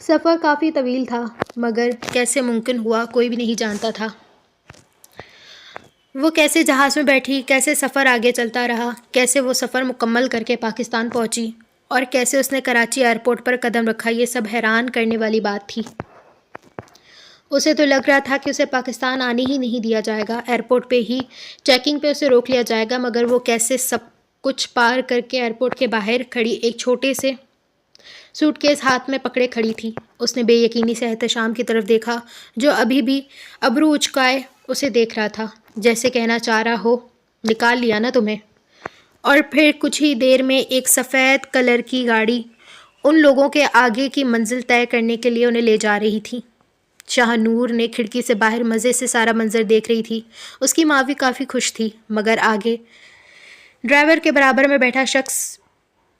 سفر کافی طویل تھا مگر کیسے ممکن ہوا کوئی بھی نہیں جانتا تھا۔ وہ کیسے جہاز میں بیٹھی، کیسے سفر آگے چلتا رہا، کیسے وہ سفر مکمل کر کے پاکستان پہنچی اور کیسے اس نے کراچی ایئرپورٹ پر قدم رکھا، یہ سب حیران کرنے والی بات تھی۔ اسے تو لگ رہا تھا کہ اسے پاکستان آنے ہی نہیں دیا جائے گا، ایئرپورٹ پہ ہی چیکنگ پہ اسے روک لیا جائے گا، مگر وہ کیسے سب کچھ پار کر کے ایئرپورٹ کے باہر کھڑی ایک چھوٹے سے سوٹ کیس ہاتھ میں پکڑے کھڑی تھی۔ اس نے بے یقینی سے احتشام کی طرف دیکھا جو ابھی بھی ابرو اچکائے اسے دیکھ رہا تھا، جیسے کہنا چاہ رہا ہو نکال لیا نا تمہیں۔ اور پھر کچھ ہی دیر میں ایک سفید کلر کی گاڑی ان لوگوں کے آگے کی منزل طے کرنے کے لیے انہیں لے جا رہی تھی۔ شاہ نور نے کھڑکی سے باہر مزے سے سارا منظر دیکھ رہی تھی۔ اس کی ماں بھی کافی خوش تھی، مگر آگے ڈرائیور کے برابر میں بیٹھا شخص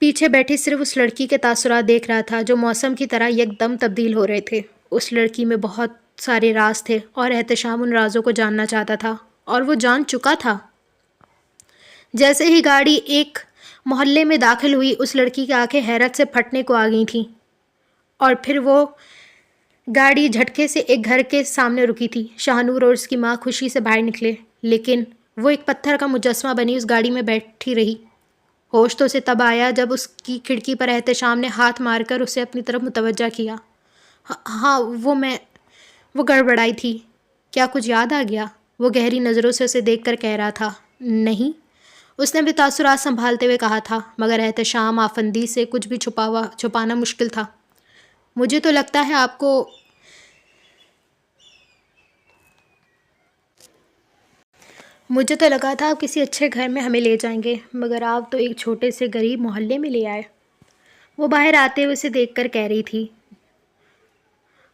پیچھے بیٹھی صرف اس لڑکی کے تاثرات دیکھ رہا تھا جو موسم کی طرح یکدم تبدیل ہو رہے تھے۔ اس لڑکی میں بہت سارے راز تھے اور احتشام ان رازوں کو جاننا چاہتا تھا، اور وہ جان چکا تھا۔ جیسے ہی گاڑی ایک محلے میں داخل ہوئی، اس لڑکی کی آنکھیں حیرت سے پھٹنے کو آ گئی تھیں، اور پھر وہ گاڑی جھٹکے سے ایک گھر کے سامنے رکی تھی۔ شاہ نور اور اس کی ماں خوشی سے باہر نکلے، لیکن وہ ایک پتھر کا مجسمہ بنی اس گاڑی میں بیٹھی رہی۔ ہوش تو اسے تب آیا جب اس کی کھڑکی پر احتشام نے ہاتھ مار کر اسے اپنی طرف متوجہ کیا۔ ہاں وہ گڑبڑائی تھی۔ کیا کچھ یاد آ گیا؟ وہ گہری نظروں سے اسے دیکھ کر کہہ رہا تھا۔ نہیں، اس نے اپنے تاثرات سنبھالتے ہوئے کہا تھا، مگر احتشام آفندی سے کچھ بھی چھپانا مشکل تھا۔ مجھے تو لگتا ہے مجھے تو لگا تھا آپ کسی اچھے گھر میں ہمیں لے جائیں گے، مگر آپ تو ایک چھوٹے سے غریب محلے میں لے آئے۔ وہ باہر آتے ہوئے اسے دیکھ کر کہہ رہی تھی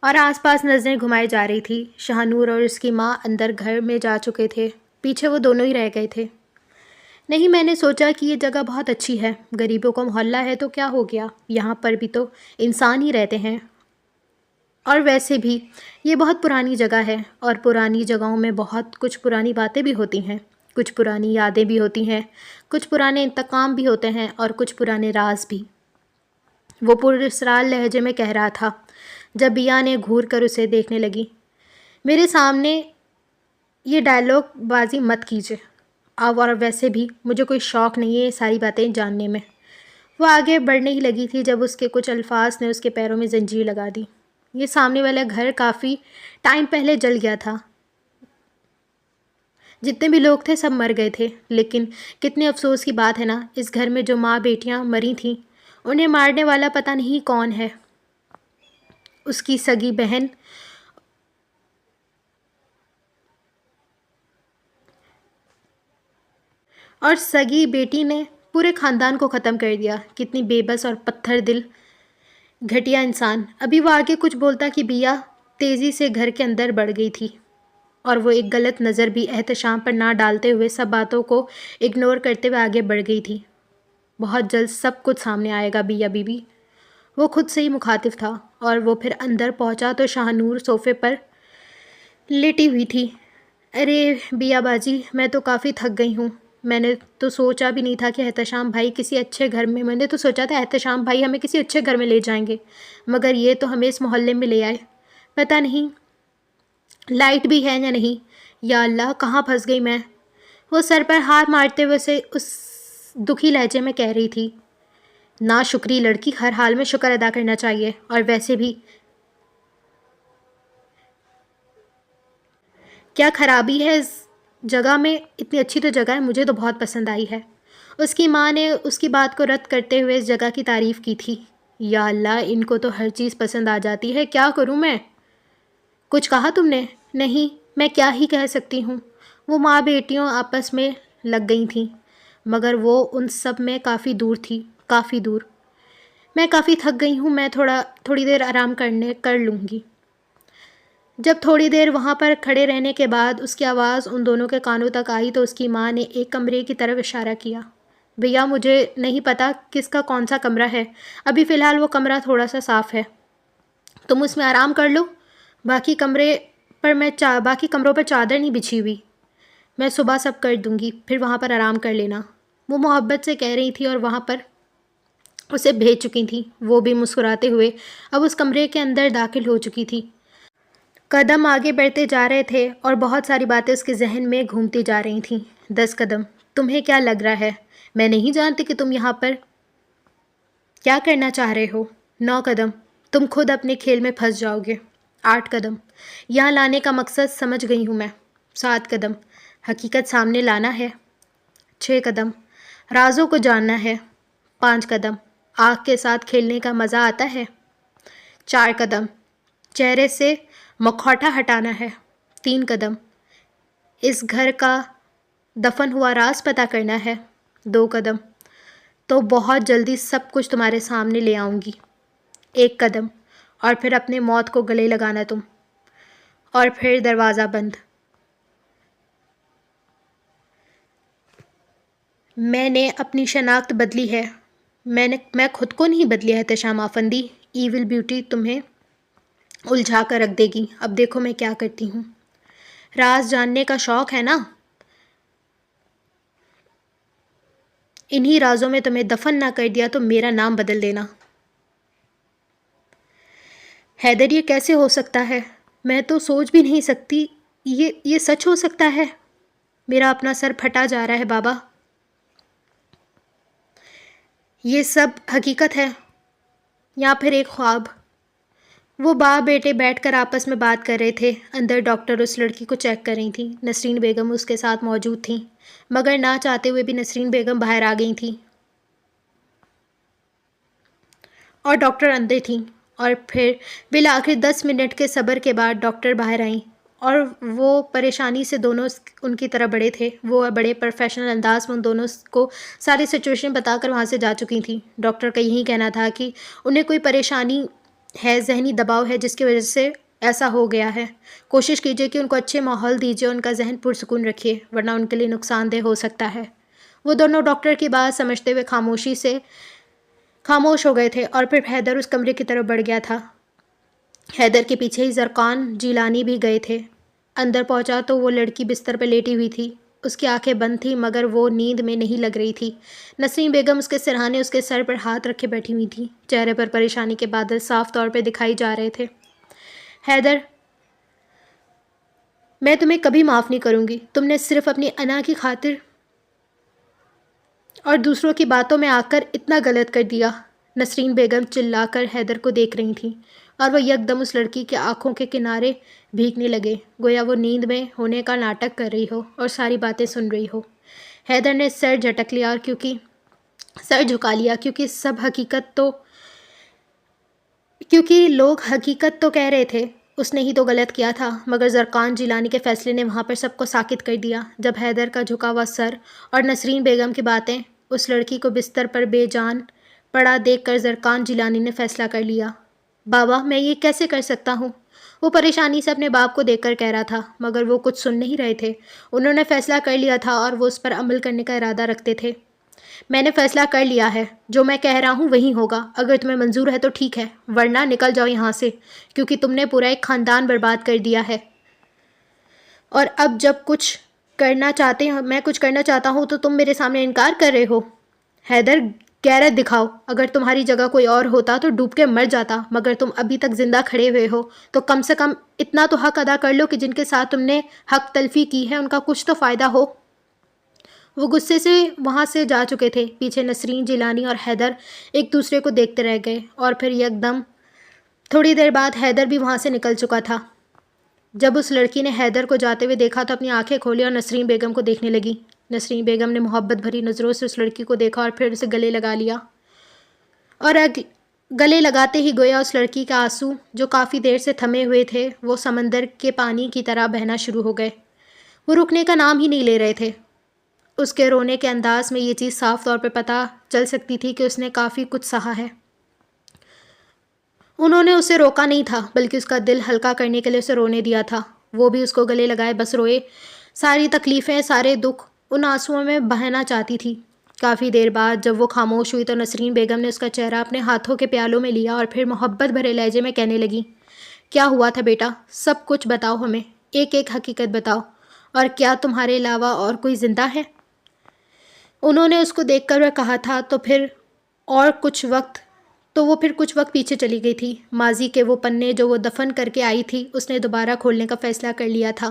اور آس پاس نظریں گھمائی جا رہی تھی۔ شاہ نور اور اس کی ماں اندر گھر میں جا چکے تھے، پیچھے وہ دونوں ہی رہ گئے تھے۔ نہیں، میں نے سوچا کہ یہ جگہ بہت اچھی ہے، غریبوں کا محلہ ہے تو کیا ہو گیا، یہاں پر بھی تو انسان ہی رہتے ہیں، اور ویسے بھی یہ بہت پرانی جگہ ہے، اور پرانی جگہوں میں بہت کچھ پرانی باتیں بھی ہوتی ہیں، کچھ پرانی یادیں بھی ہوتی ہیں، کچھ پرانے انتقام بھی ہوتے ہیں، اور کچھ پرانے راز بھی۔ وہ پراسرار لہجے میں کہہ رہا تھا جب بیا نے گھور کر اسے دیکھنے لگی۔ میرے سامنے یہ ڈائیلاگ بازی مت کیجیے، اور ویسے بھی مجھے کوئی شوق نہیں ہے یہ ساری باتیں جاننے میں۔ وہ آگے بڑھنے ہی لگی تھی جب اس کے کچھ الفاظ نے اس کے پیروں میں زنجیر لگا دی۔ یہ سامنے والا گھر کافی ٹائم پہلے جل گیا تھا، جتنے بھی لوگ تھے سب مر گئے تھے، لیکن کتنے افسوس کی بات ہے نا، اس گھر میں جو ماں بیٹیاں مری تھیں انہیں مارنے والا پتہ نہیں کون ہے۔ اس کی سگی بہن اور سگی بیٹی نے پورے خاندان کو ختم کر دیا۔ کتنی بے بس اور پتھر دل گھٹیا انسان۔ ابھی وہ آگے کچھ بولتا کہ بیا تیزی سے گھر کے اندر بڑھ گئی تھی، اور وہ ایک غلط نظر بھی احتشام پر نہ ڈالتے ہوئے سب باتوں کو اگنور کرتے ہوئے آگے بڑھ گئی تھی۔ بہت جلد سب کچھ سامنے آئے گا بیا بی بی۔ وہ خود سے ہی مخاطب تھا، اور وہ پھر اندر پہنچا تو شاہ نور صوفے پر لیٹی ہوئی تھی۔ ارے بیا باجی، میں تو کافی تھک گئی ہوں۔ میں نے تو سوچا بھی نہیں تھا کہ احتشام بھائی کسی اچھے گھر میں میں نے تو سوچا تھا احتشام بھائی ہمیں کسی اچھے گھر میں لے جائیں گے، مگر یہ تو ہمیں اس محلے میں لے آئے۔ پتہ نہیں لائٹ بھی ہے یا نہیں، یا اللہ کہاں پھنس گئی میں۔ وہ سر پر ہاتھ مارتے ہوئے اسے اس دکھی لہجے میں کہہ رہی تھی، نا شکری لڑکی، ہر حال میں شکر ادا کرنا چاہیے، اور ویسے بھی کیا خرابی ہے اس جگہ میں، اتنی اچھی تو جگہ ہے، مجھے تو بہت پسند آئی ہے۔ اس کی ماں نے اس کی بات کو رد کرتے ہوئے اس جگہ کی تعریف کی تھی۔ یا اللہ، ان کو تو ہر چیز پسند آ جاتی ہے، کیا کروں میں؟ کچھ کہا تم نے؟ نہیں، میں کیا ہی کہہ سکتی ہوں۔ وہ ماں بیٹیوں آپس میں لگ گئی تھیں، مگر وہ ان سب میں کافی دور تھی، کافی دور۔ میں کافی تھک گئی ہوں، میں تھوڑی دیر آرام کر لوں گی۔ جب تھوڑی دیر وہاں پر کھڑے رہنے کے بعد اس کی آواز ان دونوں کے کانوں تک آئی تو اس کی ماں نے ایک کمرے کی طرف اشارہ کیا۔ بھیا، مجھے نہیں پتا کس کا کون سا کمرہ ہے، ابھی فی الحال وہ کمرہ تھوڑا سا صاف ہے، تم اس میں آرام کر لو، باقی کمروں پر چادر نہیں بچھی ہوئی، میں صبح سب کر دوں گی، پھر وہاں پر آرام کر لینا۔ وہ محبت سے کہہ رہی تھی اور وہاں پر اسے بھیج چکی تھیں۔ وہ بھی مسکراتے ہوئے اب اس کمرے کے اندر داخل ہو چکی تھی۔ قدم آگے بڑھتے جا رہے تھے اور بہت ساری باتیں اس کے ذہن میں گھومتی جا رہی تھیں۔ 10 قدم، تمہیں کیا لگ رہا ہے میں نہیں جانتی کہ تم یہاں پر کیا کرنا چاہ رہے ہو؟ 9 قدم، تم خود اپنے کھیل میں پھنس جاؤ گے۔ 8 قدم، یہاں لانے کا مقصد سمجھ گئی ہوں میں۔ 7 قدم، حقیقت سامنے لانا ہے۔ 6 قدم، رازوں کو جاننا ہے۔ 5 قدم، آگ کے ساتھ کھیلنے کا مزہ آتا ہے۔ 4 قدم، چہرے سے مکھوٹا ہٹانا ہے۔ 3 قدم، اس گھر کا دفن ہوا راز پتہ کرنا ہے۔ 2 قدم، تو بہت جلدی سب کچھ تمہارے سامنے لے آؤں گی۔ 1 قدم، اور پھر اپنے موت کو گلے لگانا تم۔ اور پھر دروازہ بند۔ میں نے اپنی شناخت بدلی ہے۔ میں خود کو نہیں بدلی احتشام آفندی۔ ایول بیوٹی تمہیں الجھا کر رکھ دے گی۔ اب دیکھو میں کیا کرتی ہوں۔ راز جاننے کا شوق ہے نا؟ انہی رازوں میں تمہیں دفن نہ کر دیا تو میرا نام بدل دینا۔ حیدر، یہ کیسے ہو سکتا ہے؟ میں تو سوچ بھی نہیں سکتی یہ سچ ہو سکتا ہے۔ میرا اپنا سر پھٹا جا رہا ہے بابا۔ یہ سب حقیقت ہے یا پھر ایک خواب؟ وہ باپ بیٹے بیٹھ کر آپس میں بات کر رہے تھے۔ اندر ڈاکٹر اس لڑکی کو چیک کر رہی تھیں۔ نسرین بیگم اس کے ساتھ موجود تھیں، مگر نہ چاہتے ہوئے بھی نسرین بیگم باہر آ گئی تھیں اور ڈاکٹر اندر تھیں۔ اور پھر بالآخر 10 منٹ کے صبر کے بعد ڈاکٹر باہر آئیں اور وہ پریشانی سے دونوں ان کی طرف بڑے تھے۔ وہ بڑے پروفیشنل انداز میں ان دونوں کو ساری سچویشن بتا کر وہاں سے جا چکی تھیں۔ ڈاکٹر کا یہی کہنا تھا کہ انہیں کوئی پریشانی ہے، ذہنی دباؤ ہے جس کی وجہ سے ایسا ہو گیا ہے۔ کوشش کیجیے کہ ان کو اچھے ماحول دیجیے، ان کا ذہن پرسکون رکھیے، ورنہ ان کے لیے نقصان دہ ہو سکتا ہے۔ وہ دونوں ڈاکٹر کی بات سمجھتے ہوئے خاموش ہو گئے تھے اور پھر حیدر اس کمرے کی طرف بڑھ گیا تھا۔ حیدر کے پیچھے ہی زرقان جیلانی بھی گئے تھے۔ اندر پہنچا تو وہ لڑکی بستر پہ لیٹی ہوئی تھی۔ اس کی آنکھیں بند تھیں مگر وہ نیند میں نہیں لگ رہی تھی۔ نسرین بیگم اس کے سرہانے اس کے سر پر ہاتھ رکھے بیٹھی ہوئی تھیں۔ چہرے پر پریشانی کے بادل صاف طور پہ دکھائی جا رہے تھے۔ حیدر، میں تمہیں کبھی معاف نہیں کروں گی۔ تم نے صرف اپنی انا کی خاطر اور دوسروں کی باتوں میں آ کر اتنا غلط کر دیا۔ نسرین بیگم چلا کر حیدر کو دیکھ رہی تھیں اور وہ یکدم اس لڑکی کے آنکھوں کے کنارے بھیگنے لگے، گویا وہ نیند میں ہونے کا ناٹک کر رہی ہو اور ساری باتیں سن رہی ہو۔ حیدر نے سر جھٹک لیا اور سر جھکا لیا کیونکہ لوگ حقیقت تو کہہ رہے تھے۔ اس نے ہی تو غلط کیا تھا، مگر زرقان جیلانی کے فیصلے نے وہاں پر سب کو ساکت کر دیا۔ جب حیدر کا جھکا ہوا سر اور نسرین بیگم کی باتیں اس لڑکی کو بستر پر بے جان پڑا دیکھ کر زرقان جیلانی نے فیصلہ کر لیا۔ بابا، میں یہ کیسے کر سکتا ہوں؟ وہ پریشانی سے اپنے باپ کو دیکھ کر کہہ رہا تھا، مگر وہ کچھ سن نہیں رہے تھے۔ انہوں نے فیصلہ کر لیا تھا اور وہ اس پر عمل کرنے کا ارادہ رکھتے تھے۔ میں نے فیصلہ کر لیا ہے، جو میں کہہ رہا ہوں وہی ہوگا۔ اگر تمہیں منظور ہے تو ٹھیک ہے، ورنہ نکل جاؤ یہاں سے، کیونکہ تم نے پورا ایک خاندان برباد کر دیا ہے۔ اور اب جب میں کچھ کرنا چاہتا ہوں تو تم میرے سامنے انکار کر رہے ہو۔ حیدر، غیرت دکھاؤ۔ اگر تمہاری جگہ کوئی اور ہوتا تو ڈوب کے مر جاتا، مگر تم ابھی تک زندہ کھڑے ہوئے ہو تو کم سے کم اتنا تو حق ادا کر لو کہ جن کے ساتھ تم نے حق تلفی کی ہے ان کا کچھ تو فائدہ ہو۔ وہ غصے سے وہاں سے جا چکے تھے۔ پیچھے نسرین جیلانی اور حیدر ایک دوسرے کو دیکھتے رہ گئے اور پھر یکدم تھوڑی دیر بعد حیدر بھی وہاں سے نکل چکا تھا۔ جب اس لڑکی نے حیدر کو جاتے ہوئے دیکھا تو اپنی آنکھیں کھولی اور نسرین بیگم کو دیکھنے لگی۔ نسرین بیگم نے محبت بھری نظروں سے اس لڑکی کو دیکھا اور پھر اسے گلے لگا لیا، اور گلے لگاتے ہی گویا اس لڑکی کے آنسو جو کافی دیر سے تھمے ہوئے تھے وہ سمندر کے پانی کی طرح بہنا شروع ہو گئے۔ وہ رکنے کا نام ہی نہیں لے رہے تھے۔ اس کے رونے کے انداز میں یہ چیز صاف طور پہ پتہ چل سکتی تھی کہ اس نے کافی کچھ سہا ہے۔ انہوں نے اسے روکا نہیں تھا، بلکہ اس کا دل ہلکا کرنے کے لیے اسے رونے دیا تھا۔ وہ بھی اس کو گلے لگائے بس روئے، ساری تکلیفیں، سارے دکھ ان آنسوؤں میں بہنا چاہتی تھی۔ کافی دیر بعد جب وہ خاموش ہوئی تو نسرین بیگم نے اس کا چہرہ اپنے ہاتھوں کے پیالوں میں لیا اور پھر محبت بھرے لہجے میں کہنے لگی، کیا ہوا تھا بیٹا؟ سب کچھ بتاؤ ہمیں، ایک ایک حقیقت بتاؤ، اور کیا تمہارے علاوہ اور کوئی زندہ ہے؟ انہوں نے اس کو دیکھ کر کہا تھا تو پھر اور وہ پھر کچھ وقت پیچھے چلی گئی تھی۔ ماضی کے وہ پنے جو وہ دفن کر کے آئی تھی اس نے دوبارہ کھولنے کا فیصلہ کر لیا تھا۔